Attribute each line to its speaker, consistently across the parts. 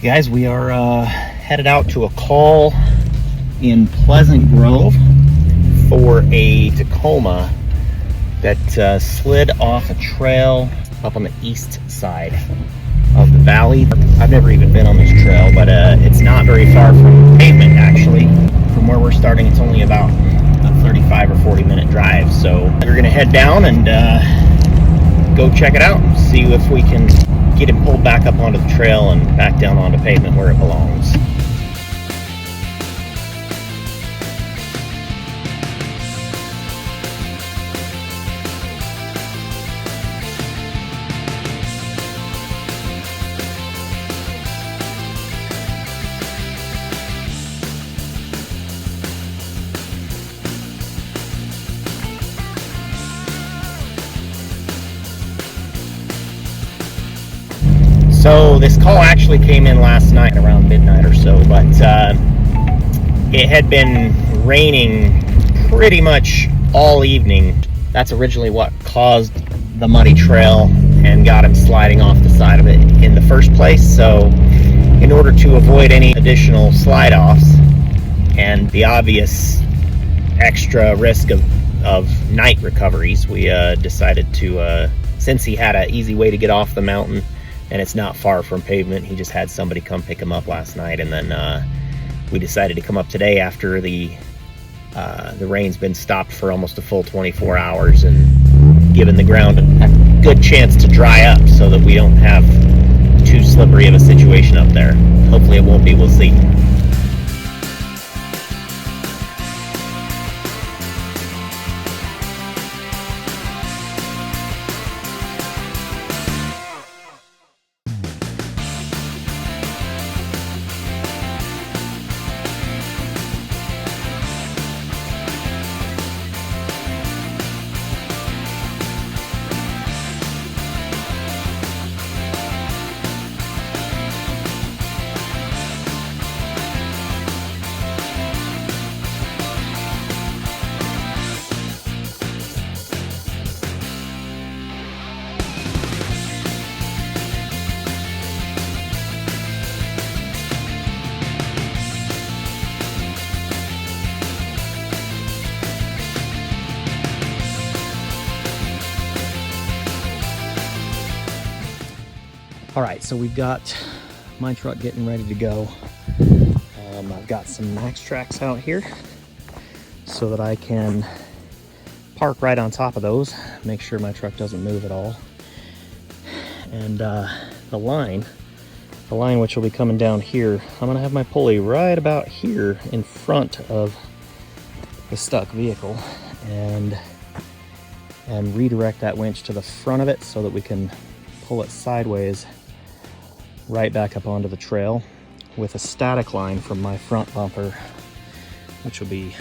Speaker 1: Guys, we are headed out to a call in Pleasant Grove for a Tacoma that slid off a trail up on the east side of the valley. I've never even been on this trail, but it's not very far from pavement actually. From where we're starting, it's only about a 35 or 40 minute drive. So we're gonna head down and go check it out and see if we can get it pulled back up onto the trail and back down onto pavement where it belongs. So this call actually came in last night around midnight or so, but it had been raining pretty much all evening. That's originally what caused the muddy trail and got him sliding off the side of it in the first place. So in order to avoid any additional slide offs and the obvious extra risk of night recoveries, we decided to, since he had an easy way to get off the mountain and it's not far from pavement, he just had somebody come pick him up last night, and then we decided to come up today after the rain's been stopped for almost a full 24 hours and given the ground a good chance to dry up so that we don't have too slippery of a situation up there. Hopefully it won't be, we'll see. All right, so we've got my truck getting ready to go. I've got some Max Tracks out here so that I can park right on top of those, make sure my truck doesn't move at all. And the line which will be coming down here, I'm gonna have my pulley right about here in front of the stuck vehicle and redirect that winch to the front of it so that we can pull it sideways right back up onto the trail with a static line from my front bumper, which will be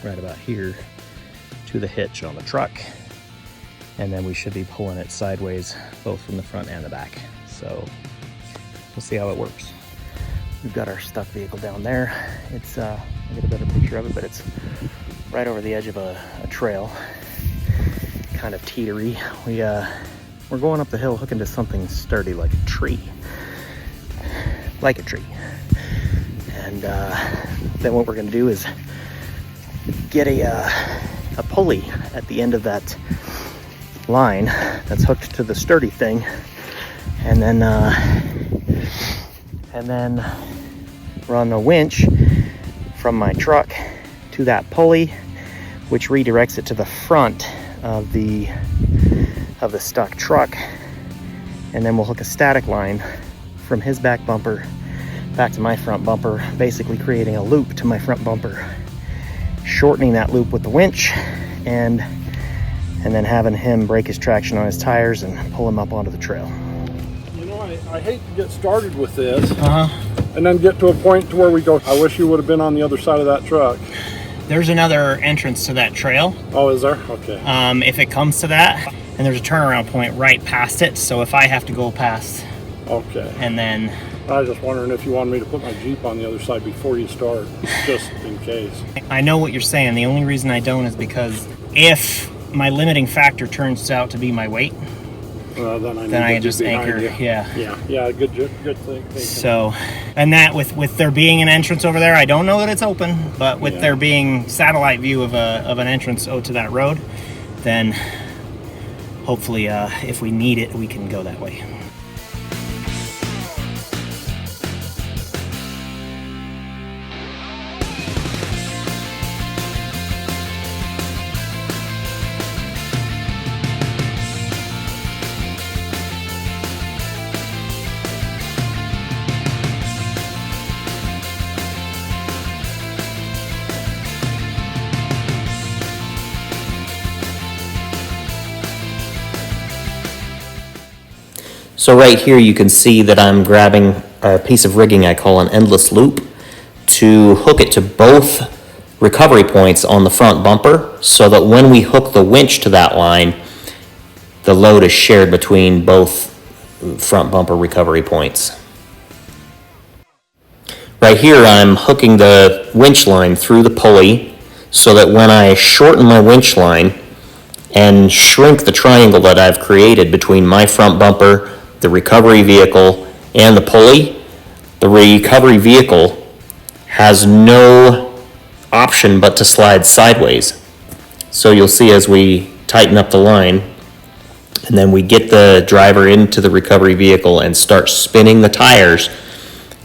Speaker 1: right about here, to the hitch on the truck. And then we should be pulling it sideways both from the front and the back. So we'll see how it works. We've got our stuck vehicle down there. It's I'll get a better picture of it, but it's right over the edge of a trail, kind of teetery. We're going up the hill hooking to something sturdy like a tree. And then what we're going to do is get a pulley at the end of that line that's hooked to the sturdy thing, and then run a winch from my truck to that pulley, which redirects it to the front of the stuck truck, and then we'll hook a static line from his back bumper back to my front bumper, basically creating a loop to my front bumper, shortening that loop with the winch, and then having him break his traction on his tires and pull him up onto the trail.
Speaker 2: You know, I hate to get started with this and then get to a point to where we go, I wish you would have been on the other side of that truck.
Speaker 1: There's another entrance to that trail.
Speaker 2: Oh, is there? Okay.
Speaker 1: If it comes to that, and there's a turnaround point right past it, so if I have to go past,
Speaker 2: okay,
Speaker 1: and then
Speaker 2: I was just wondering if you wanted me to put my Jeep on the other side before you start, just in case.
Speaker 1: I know what you're saying. The only reason I don't is because if my limiting factor turns out to be my weight,
Speaker 2: then I
Speaker 1: can just anchor.
Speaker 2: You. Yeah. Good thing.
Speaker 1: So, and that with there being an entrance over there, I don't know that it's open, but with there being satellite view of an entrance to that road, then hopefully, if we need it, we can go that way.
Speaker 3: So right here you can see that I'm grabbing a piece of rigging I call an endless loop to hook it to both recovery points on the front bumper so that when we hook the winch to that line, the load is shared between both front bumper recovery points. Right here I'm hooking the winch line through the pulley so that when I shorten my winch line and shrink the triangle that I've created between my front bumper, the recovery vehicle, and the pulley, the recovery vehicle has no option but to slide sideways. So you'll see as we tighten up the line, and then we get the driver into the recovery vehicle and start spinning the tires,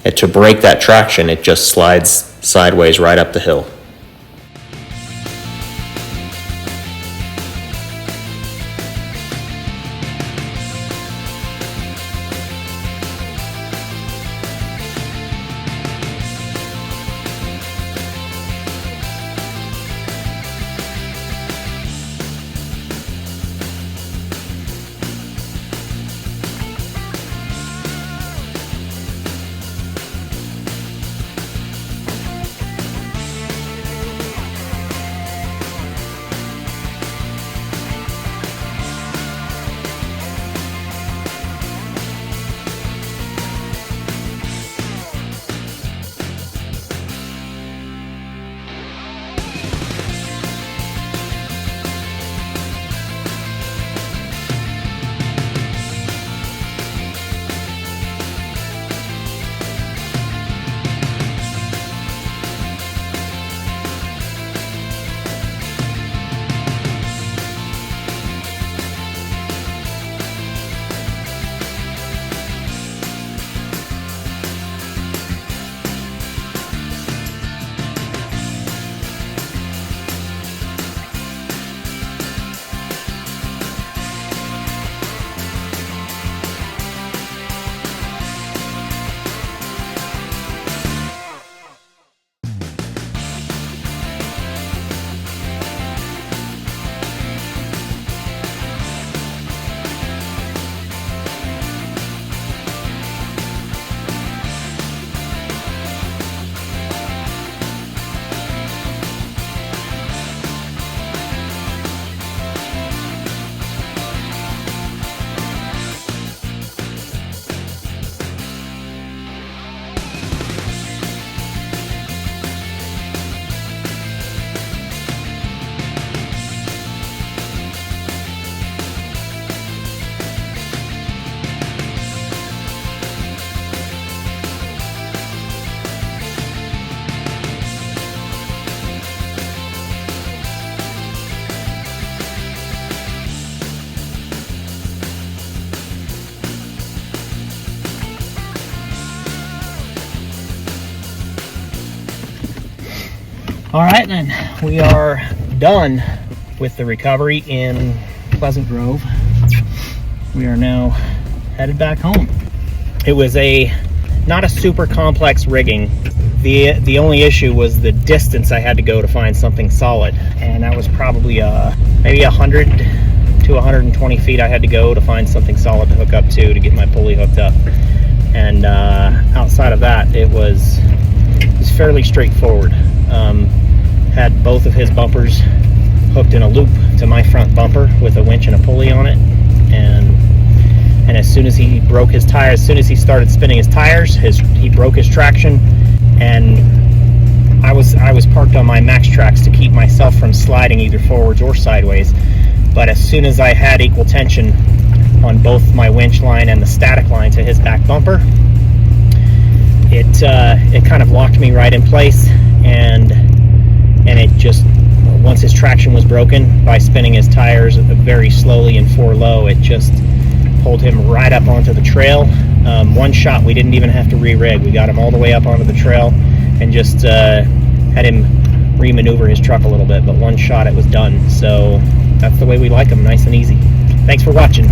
Speaker 3: and to break that traction, it just slides sideways right up the hill.
Speaker 1: All right, then we are done with the recovery in Pleasant Grove. We are now headed back home. It was not a super complex rigging. The only issue was the distance I had to go to find something solid, and that was probably maybe 100 to 120 feet I had to go to find something solid to hook up to get my pulley hooked up. And outside of that, it was fairly straightforward. Had both of his bumpers hooked in a loop to my front bumper with a winch and a pulley on it, and as soon as he broke his tire, as soon as he started spinning his tires, he broke his traction, and I was parked on my max tracks to keep myself from sliding either forwards or sideways. But as soon as I had equal tension on both my winch line and the static line to his back bumper. It kind of locked me right in place, and it just, once his traction was broken, by spinning his tires very slowly and 4 low, it just pulled him right up onto the trail. One shot, we didn't even have to re-rig. We got him all the way up onto the trail and just had him re-maneuver his truck a little bit, but one shot, it was done. So that's the way we like them, nice and easy. Thanks for watching.